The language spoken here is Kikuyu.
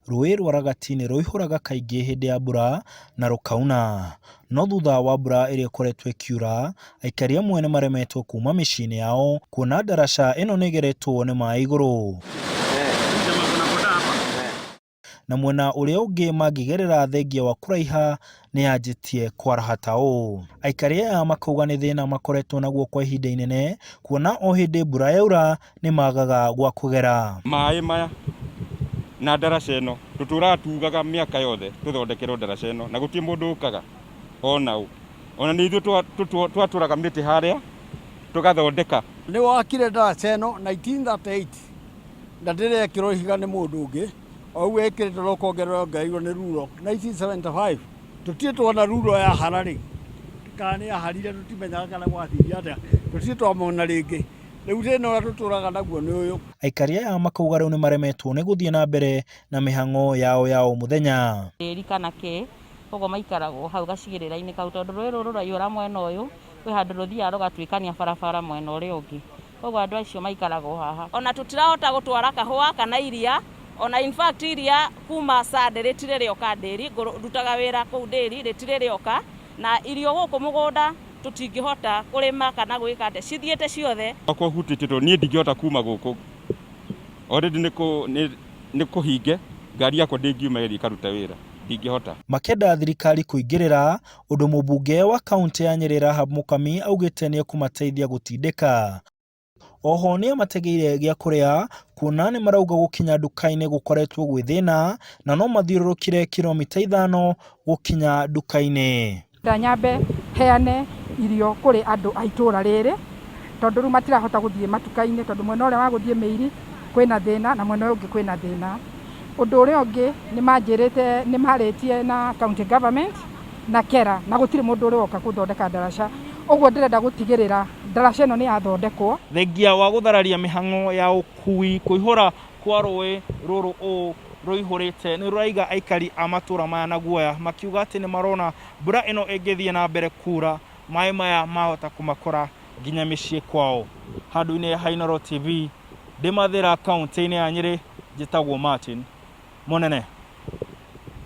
Ruui rwa Ragati nĩ rũihũraga kaingĩ hĩndĩ ya mbura na rũkauna. No thutha wa mbura ĩrĩa ĩkoretwo ĩkiura, aikari amwe nĩ maremetwo kuma mĩciĩ-inĩ yao kuona ndaraca ĩno nĩ ĩgeretwo nĩ maĩ igũrũ. Na mwena ũrĩa ũngĩ mangĩgerera thengia wa kũraiha nĩ yanjĩtie kwaraha ta ũũ. Aikari aya makauga nĩ thĩna makoretwo naguo kwa ihinda inene, kuona o hĩndĩ mbura yaura nĩ magaga gwa kũgera. Maĩ maya na ndaraca ĩno tũtũraga tugaga mĩaka yothe tũthondekerwo ndaraca ĩno na gũtirĩ mũndũ ũkaga ona ithuĩ twatũraga mĩtĩ harĩa tũgathondeka. Nĩ wakire ndaraca ĩno 1938 na ndĩrekĩrwo ihiga nĩ mũndũ ũngĩ, oũguo ĩkĩrĩtwo no kuongererwo ngairwo nĩ ruro 1975. Tũtirĩ tuona ruro ya hararĩ kana nĩ yaharire, tũtimenyaga kana gwathiire atĩa, tũtirĩ twamona rĩngĩ. Rĩu thĩna ũrĩa tũtũraga naguo nĩ ũyũ. Aikari aya makauga rĩu nĩ maremetwo nĩ gũthiĩ na mbere na mĩhang'o yao ya o mũthenya. Ĩri kana kĩ, koguo maikaragwo hau gacigĩrĩra-inĩ kau, tondũ rũĩ rũrũ rũraiyũra mwena ũyũ, kwĩ handũ rũthiaga rũgatuĩkania barabara mwena ũrĩa ũngĩ. Koguo andũ acio maikaragwo haha. Ona tũtirahota gũtwara kahũa kana iria, ona in fact iria kuma Sande rĩtirĩ rĩoka ndĩri, ndutaga wĩra kũu ndĩri rĩtirĩ rĩoka, na irio gũkũ mũgũnda tũtingĩhota kũrĩma kana gwĩka atĩ, cithiĩte ciothe. Okwo hutĩtwo niĩ ndingĩhota kuma gũkũ. Already nĩ kũhinge, ngari yakwa ndĩngiuma ĩrĩ ĩkaruta wĩra, ndingĩhota. Makĩenda thirikari kũingĩrĩra, ũndũ mũmbunge wa kaunti ya Nyeri Mũkami augĩte nĩ ekũmateithia gũtindĩka. Oho nĩ amategeire gĩa kũrĩa, kuona nĩ marauga gũkinya nduka-inĩ gũkoretwo gwĩ thĩna, na no mathiũrũrũkire kilomita 5 gũkinya nduka-inĩ. Nyambe heane irio kũrĩ andũ a itũra rĩrĩ, tondũ rĩu matirahota gũthiĩ matuka-inĩ, tondũ mwena ũrĩa wa gũthiĩ Mĩiri kwĩna thĩna na mwena ũyũ ũngĩ kwĩna thĩna. Ũndũ ũrĩa ũngĩ nĩ manjĩrĩte nĩ marĩtie na county government na kera, na gũtirĩ mũndũ ũrĩ woka gũthondeka ndaraca. Ũguo ndĩrenda gũtigĩrĩra ndaraca ĩno nĩ yathondekwo. Thengia wa gũthararia mĩhang'o ya ũkui, kũihũra kwa rũĩ rũrũ ũũ rũihũrĩte nĩ rũraiga aikari a matũra maya na guoya, makiuga atĩ nĩ marona mbura ĩno ĩngĩthiĩ na mbere kura, maĩ maya mahota kũmakora nginya mĩciĩ kwao. Handũ-inĩ ha Inooro TV, ndĩmathĩra kaunti-inĩ ya Nyeri, njĩtagwo Martin Mũnene.